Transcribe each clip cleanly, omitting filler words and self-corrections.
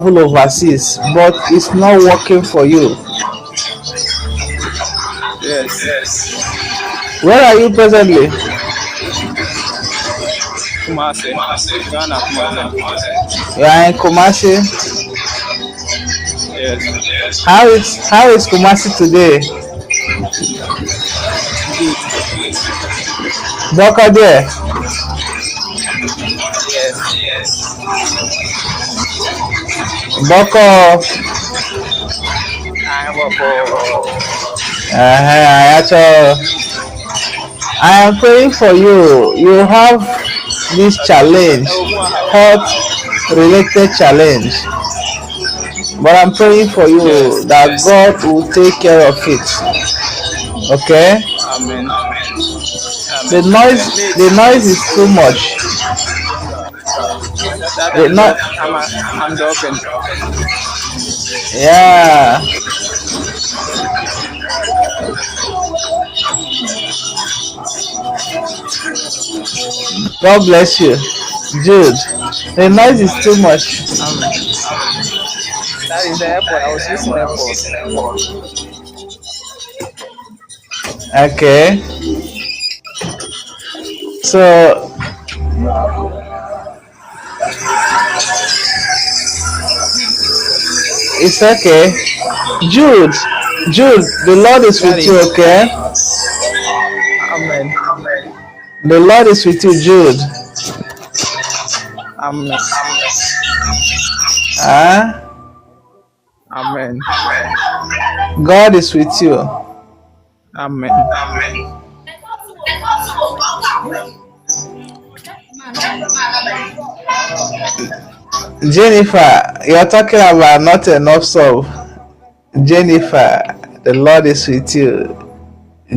overseas, but it's not working for you. Yes. Where are you presently? Kumasi. Ghana, Kumasi. You are in Kumasi. Yes. How is Kumasi today? Good. Boko there. Yes. Boko. I work for. I am praying for you. You have this challenge, health related challenge. But I'm praying for you Yes. that God will take care of it. Okay? Amen. The Amen. noise Me. the noise is too much. That The I'm no, job. I'm joking. yeah. God bless you. Jude. The noise is too much. That is the airport. I was using the airport. Okay. So it's okay. Jude. Jude, the Lord is with Daddy. you, okay? Amen. The Lord is with you, Jude. Amen. Ah, Amen. God is with you. Amen. Jennifer, you're talking about not enough solve. Jennifer, the Lord is with you.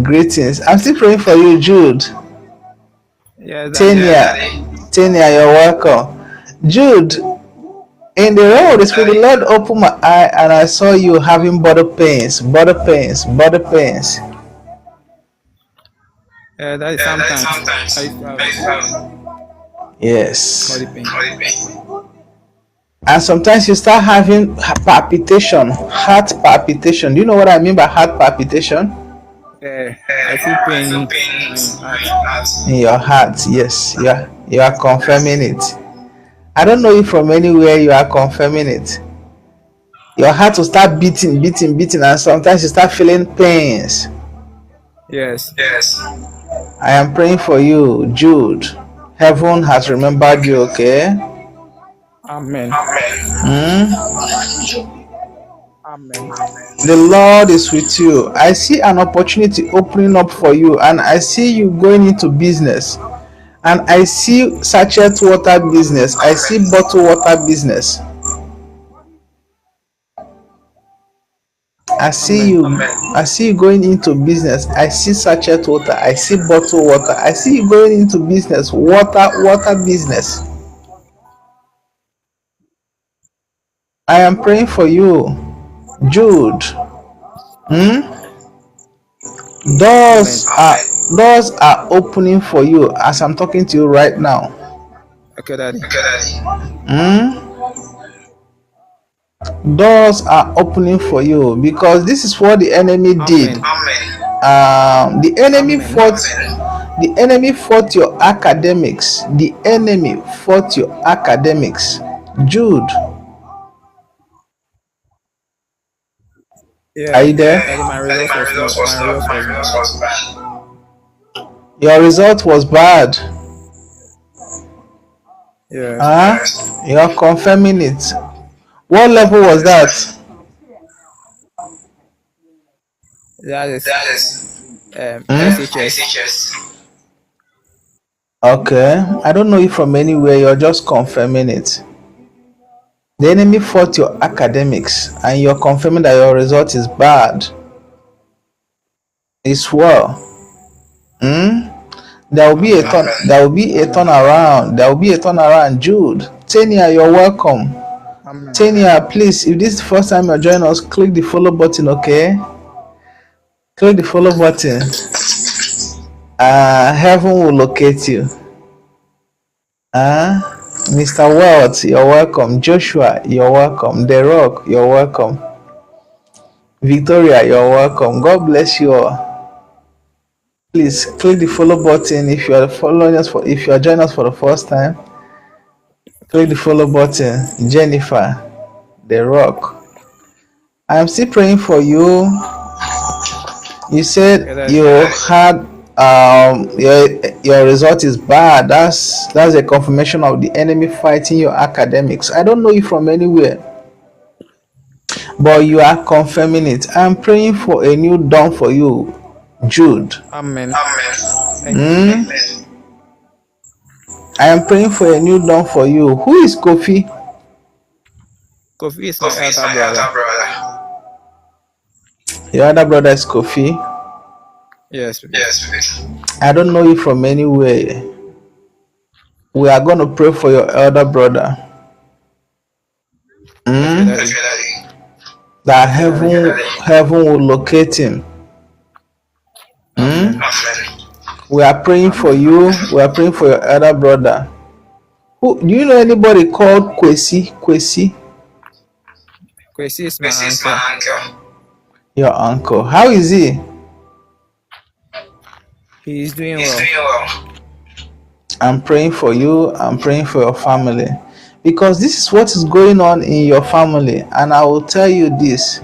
Greetings. I'm still praying for you, Jude. Yes, Daddy. Tania, you're welcome. Jude, in the realm of the spirit, the Lord opened my eye and I saw you having body pains. Yeah, that is sometimes. I used to have Yes. body pain. And sometimes you start having palpitation, heart palpitation. Do you know what I mean by heart palpitation? Yeah, I feel pain in my heart. In your heart, yes. You are confirming it. I don't know you from anywhere, you are confirming it. Your heart will start beating, and sometimes you start feeling pains. Yes. I am praying for you, Jude. Heaven has remembered you, okay? Amen. Amen. The Lord is with you. I see an opportunity opening up for you, and I see you going into business. And I see sachet water business. I see bottle water business. I see Amen. you. I see you going into business. I see sachet water. I see bottle water. I see you going into business. Water business. I am praying for you, Jude. Doors Amen. are opening for you as I'm talking to you right now. Okay, Daddy. Doors are opening for you because this is what the enemy did. Amen. The enemy Amen. fought. The enemy fought your academics. The enemy fought your academics. Jude, are Yeah, you there? Daddy, my results was not. My results was bad. Your result was bad. Yes. You are confirming it. What level was that? That is SHS. Okay. I don't know you from anywhere. You're just confirming it. The enemy fought your academics and you're confirming that your result is bad. It's well. There will be a Amen. turn. There will be a turnaround. There will be a turnaround. Jude, Tania, you're welcome. Amen. Tania, please, if this is the first time you're joining us, click the follow button, okay? Click the follow button. Heaven will locate you. Mr. Welts, you're welcome. Joshua, you're welcome. The Rock, you're welcome. Victoria, you're welcome. God bless you all. Please click the follow button if you are following us if you are joining us for the first time. Click the follow button. Jennifer, The Rock. I am still praying for you. You said you had your result is bad. That's a confirmation of the enemy fighting your academics. I don't know you from anywhere, but you are confirming it. I'm praying for a new dawn for you, Jude. Amen. Hmm? I am praying for a new dawn for you. Who is Kofi? Kofi is my elder brother. Your other brother is Kofi. Yes, please. I don't know you from anywhere. We are going to pray for your elder brother. Okay, Daddy. That heaven will locate him. Amen. We are praying for you. We are praying for your elder brother. Who do you know anybody called Kwesi? Kwesi is my uncle. Your uncle. How is he? He is doing well. I'm praying for you. I'm praying for your family. Because this is what is going on in your family. And I will tell you this.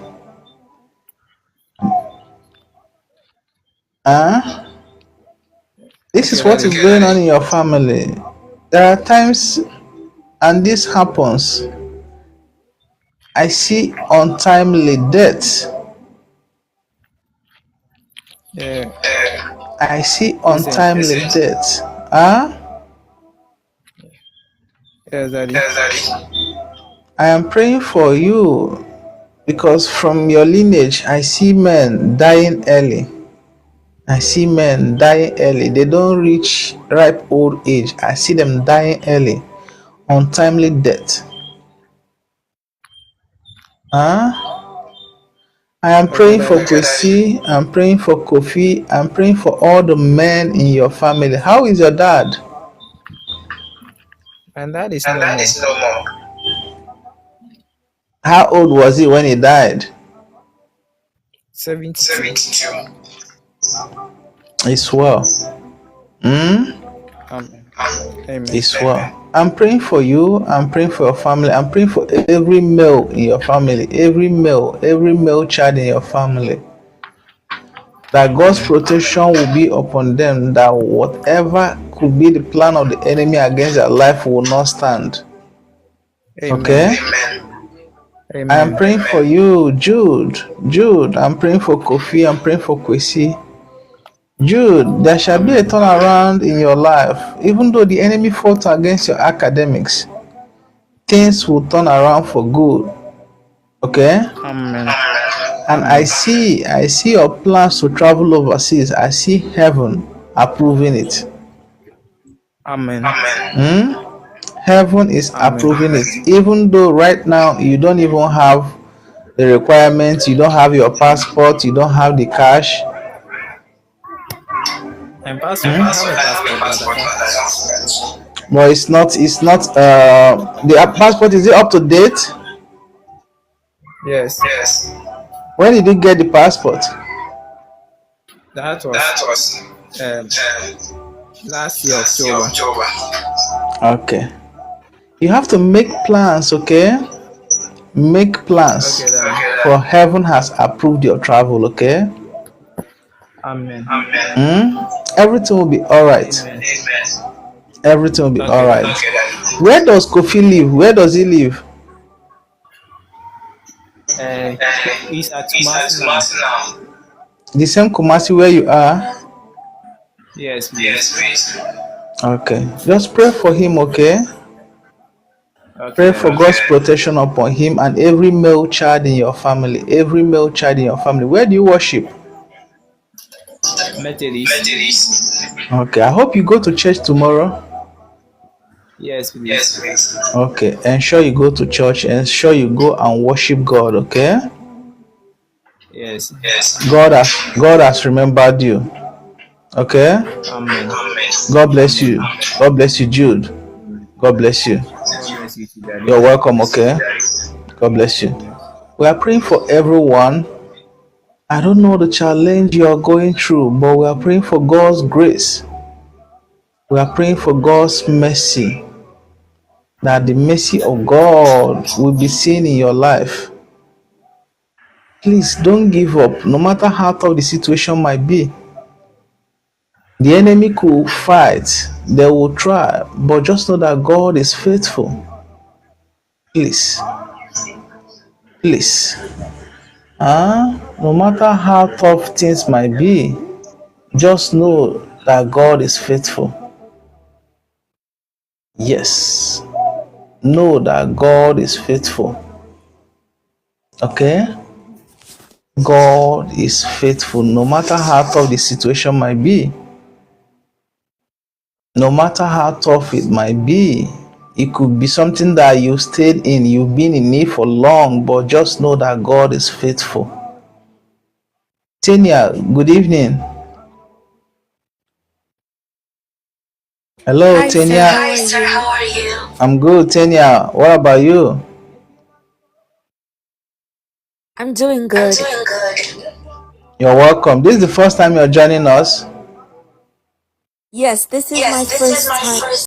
This is what is going on in your family. There are times, and this happens, I see untimely death. Yeah. I see untimely death. Yes, Daddy. I am praying for you because from your lineage, I see men dying early. I see men dying early. They don't reach ripe old age. I see them dying early. Untimely death. I am praying for Kwesi. I'm praying for Kofi. I'm praying for all the men in your family. How is your dad? And that is no more. How old was he when he died? 72. It's well. Amen. It's well. I'm praying for you. I'm praying for your family. I'm praying for every male in your family. Every male child in your family. That God's protection will be upon them. That whatever could be the plan of the enemy against their life will not stand. Amen. Okay? Amen. I am praying for you, Jude. I'm praying for Kofi. I'm praying for Kwesi. Jude, there shall be a turnaround in your life. Even though the enemy fought against your academics, things will turn around for good. Okay? Amen. And I see your plans to travel overseas. I see heaven approving it. Amen. Heaven is approving it. Even though right now you don't even have the requirements, you don't have your passport, you don't have the cash. I have a passport, But it's not the passport, is it up to date? Yes. When did you get the passport? That was last year, October. Okay. You have to make plans, okay? Make plans. Okay, for heaven has approved your travel, okay? Amen. Everything will be alright. Everything will be alright. Where does Kofi live? Where does he live? He's at Kumasi now. The same Kumasi where you are? Yes, please. Okay. Just pray for him, okay? Pray for God's protection upon him and every male child in your family. Every male child in your family. Where do you worship? Methodist. Okay. I hope you go to church tomorrow. Yes, please. Okay. Ensure you go to church. Ensure you go and worship God, okay? Yes. God has remembered you. Okay? Amen. God bless you. God bless you, Jude. God bless you. God bless you too, You're Daddy. welcome, okay? God bless you. Yes. We are praying for everyone. I don't know the challenge you are going through, but we are praying for God's grace. We are praying for God's mercy, that the mercy of God will be seen in your life. Please don't give up, no matter how tough the situation might be. The enemy could fight, they will try, but just know that God is faithful. Please, please. No matter how tough things might be, just know that God is faithful. Yes, know that God is faithful. Okay? God is faithful no matter how tough the situation might be. No matter how tough it might be, it could be something that you stayed in, you've been in it for long, but just know that God is faithful. Tanya, good evening. Hello, Hi, sir. Tanya. How Hi, are sir. you? How are you? I'm good, Tanya. What about you? I'm doing I'm good. doing good. You're welcome. This is the first time you're joining us. Yes, this is my Yes, this is first my time. first